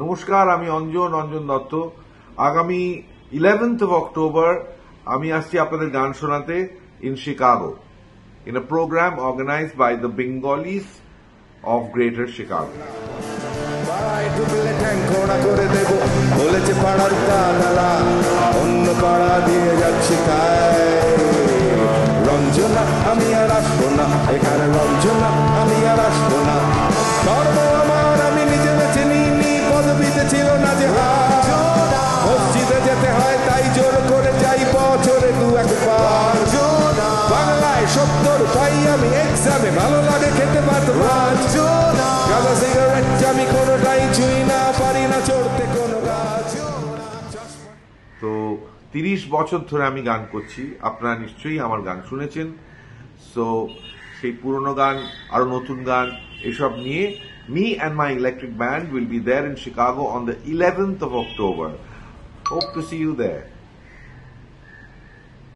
নমস্কার, আমি অঞ্জন দত্ত। আগামী 11th of October আমি আসছি আপনাদের গান শোনাতে in Chicago in a program organized by the Bengalis of Greater Chicago. Ranjana আমি আর আসবো না, এখানে রঞ্জনা আমি আর আসবো না। ধর্ম আমার আমি নিজে বেছে নিইনি, পদবিতে ছিল না যে মসজিদে যেতে হয় তাই জোর করে যাই বছরে দু একবার। বাংলায় 70 পাই আমি এক্সামে, ভালো লাগে খেতে পারতো গাঁজা সিগারেট আমি কোনোটাই ছুঁই না, পারি না চড়তে কোনো গাছ। তো 30 বছর ধরে আমি গান করছি, আপনারা নিশ্চয়ই আমার গান শুনেছেন। সো সেই পুরনো গান, আরো নতুন গান, এসব নিয়ে me and my electric band will be there in Chicago on the 11th of October. Hope to see you there.